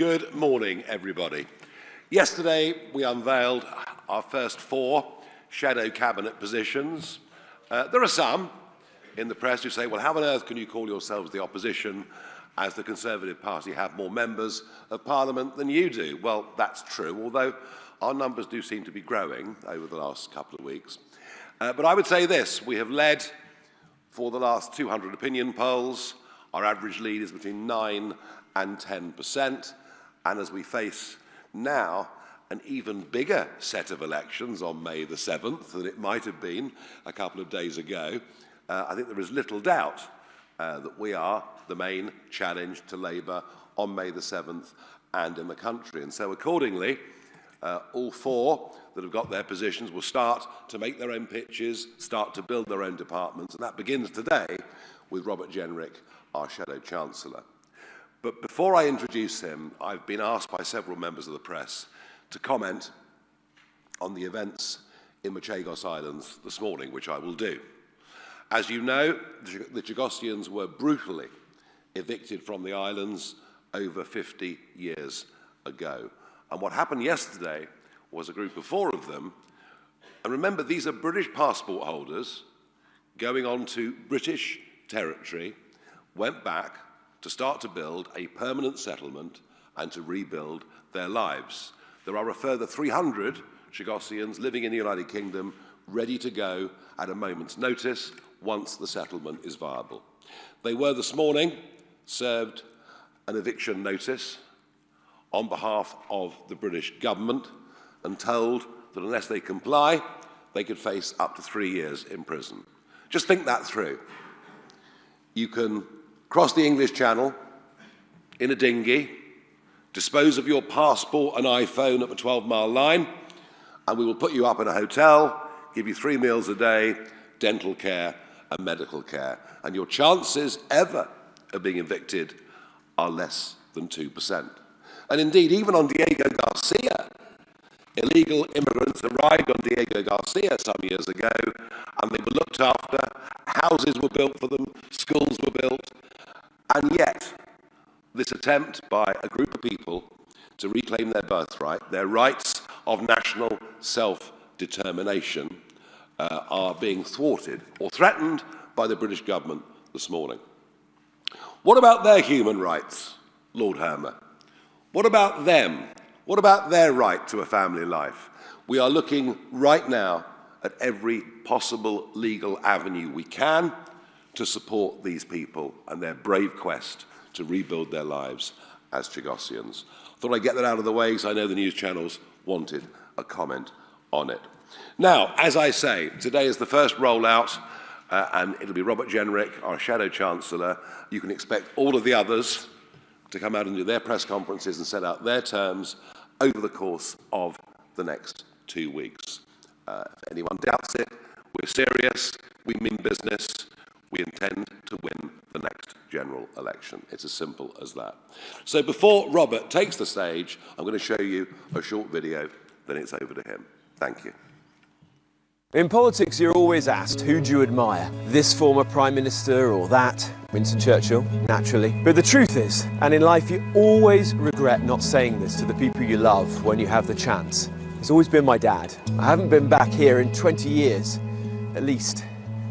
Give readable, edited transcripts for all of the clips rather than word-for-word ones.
Good morning, everybody. Yesterday, we unveiled our first 4 shadow cabinet positions. There are some in the press who say, well, how on earth can you call yourselves the opposition as the Conservative Party have more members of Parliament than you do? Well, that's true, although our numbers do seem to be growing over the last couple of weeks. But I would say this, we have led for the last 200 opinion polls. Our average lead is between 9 and 10%. And as we face now an even bigger set of elections on May the 7th than it might have been a couple of days ago, I think there is little doubt that we are the main challenge to Labour on May the 7th and in the country. And so accordingly, all 4 that have got their positions will start to make their own pitches, start to build their own departments, and that begins today with Robert Jenrick, our Shadow Chancellor. But before I introduce him, I've been asked by several members of the press to comment on the events in the Chagos Islands this morning, which I will do. As you know, the Chagosians were brutally evicted from the islands over 50 years ago. And what happened yesterday was a group of 4 of them, and remember, these are British passport holders going on to British territory, went back to start to build a permanent settlement and to rebuild their lives. There are a further 300 Chagosians living in the United Kingdom ready to go at a moment's notice once the settlement is viable. They were this morning served an eviction notice on behalf of the British government and told that unless they comply, they could face up to 3 years in prison. Just think that through. You can cross the English Channel in a dinghy, dispose of your passport and iPhone at the 12-mile line, and we will put you up in a hotel, give you 3 meals a day, dental care and medical care. And your chances ever of being evicted are less than 2%. And indeed, even on Diego Garcia, illegal immigrants arrived on Diego Garcia some years ago, and they were looked after, houses were built for them, schools were built, and yet this attempt by a group of people to reclaim their birthright, their rights of national self-determination, are being thwarted or threatened by the British government this morning. What about their human rights, Lord Hermer? What about them? What about their right to a family life? We are looking right now at every possible legal avenue we can to support these people and their brave quest to rebuild their lives as Chagosians. Thought I'd get that out of the way because I know the news channels wanted a comment on it. Now, as I say, today is the first rollout, and it'll be Robert Jenrick, our Shadow Chancellor. You can expect all of the others to come out and do their press conferences and set out their terms over the course of the next 2 weeks. If anyone doubts it, we're serious, we mean business, we intend to win the next general election. It's as simple as that. So before Robert takes the stage, I'm going to show you a short video, then it's over to him. Thank you. In politics, you're always asked, who do you admire? This former Prime Minister or that? Winston Churchill, naturally. But the truth is, and in life you always regret not saying this to the people you love when you have the chance. It's always been my dad. I haven't been back here in 20 years, at least.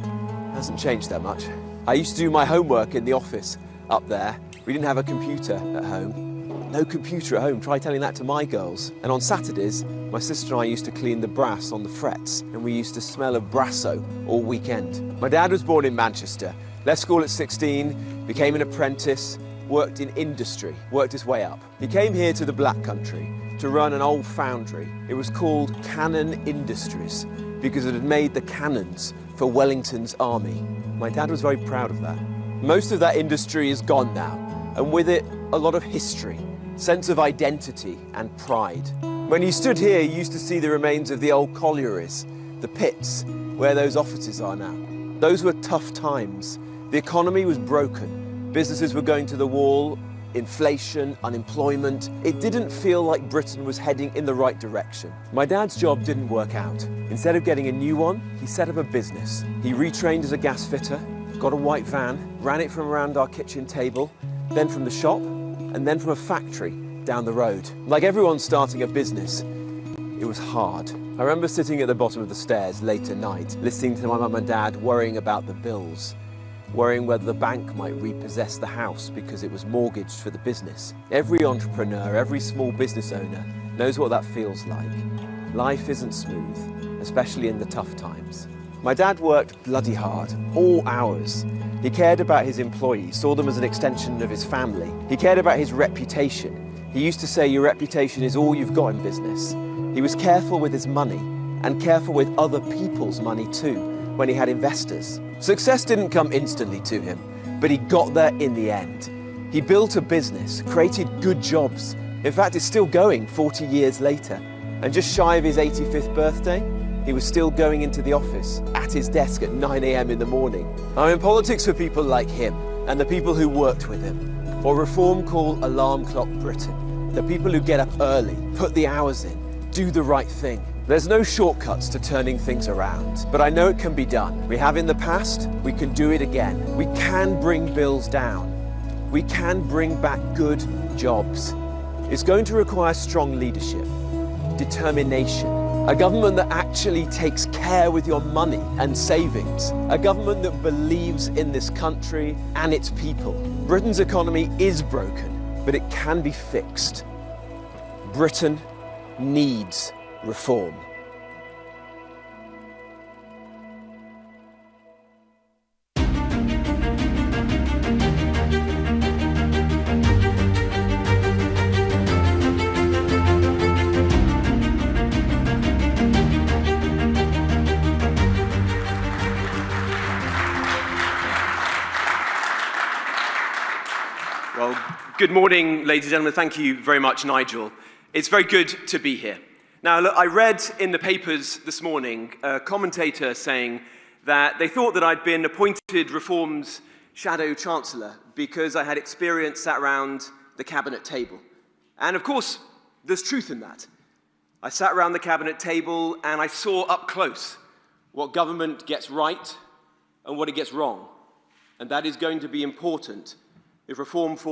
It hasn't changed that much. I used to do my homework in the office up there. We didn't have a computer at home. No computer at home, try telling that to my girls. And on Saturdays, my sister and I used to clean the brass on the frets, and we used to smell of brasso all weekend. My dad was born in Manchester, left school at 16, became an apprentice, worked in industry, worked his way up. He came here to the Black Country to run an old foundry. It was called Cannon Industries because it had made the cannons for Wellington's army. My dad was very proud of that. Most of that industry is gone now, and with it, a lot of history, sense of identity and pride. When you stood here, you used to see the remains of the old collieries, the pits, where those offices are now. Those were tough times. The economy was broken. Businesses were going to the wall, inflation, unemployment. It didn't feel like Britain was heading in the right direction. My dad's job didn't work out. Instead of getting a new one, he set up a business. He retrained as a gas fitter, got a white van, ran it from around our kitchen table, then from the shop, and then from a factory down the road. Like everyone starting a business, it was hard. I remember sitting at the bottom of the stairs late at night, listening to my mum and dad worrying about the bills, worrying whether the bank might repossess the house because it was mortgaged for the business. Every entrepreneur, every small business owner knows what that feels like. Life isn't smooth, especially in the tough times. My dad worked bloody hard, all hours. He cared about his employees, saw them as an extension of his family. He cared about his reputation. He used to say, your reputation is all you've got in business. He was careful with his money and careful with other people's money too when he had investors. Success didn't come instantly to him, but he got there in the end. He built a business, created good jobs. In fact, it's still going 40 years later. And just shy of his 85th birthday, he was still going into the office at his desk at 9 a.m. in the morning. I'm in politics for people like him and the people who worked with him. What Reform call alarm clock Britain. The people who get up early, put the hours in, do the right thing. There's no shortcuts to turning things around, but I know it can be done. We have in the past, we can do it again. We can bring bills down. We can bring back good jobs. It's going to require strong leadership, determination, a government that actually takes care with your money and savings, a government that believes in this country and its people. Britain's economy is broken, but it can be fixed. Britain needs reform. Well, good morning, ladies and gentlemen. Thank you very much, Nigel. It's very good to be here. Now, look, I read in the papers this morning a commentator saying that they thought that I'd been appointed Reform's shadow chancellor because I had experience sat around the cabinet table. And of course, there's truth in that. I sat around the cabinet table and I saw up close what government gets right and what it gets wrong. And that is going to be important if reform forms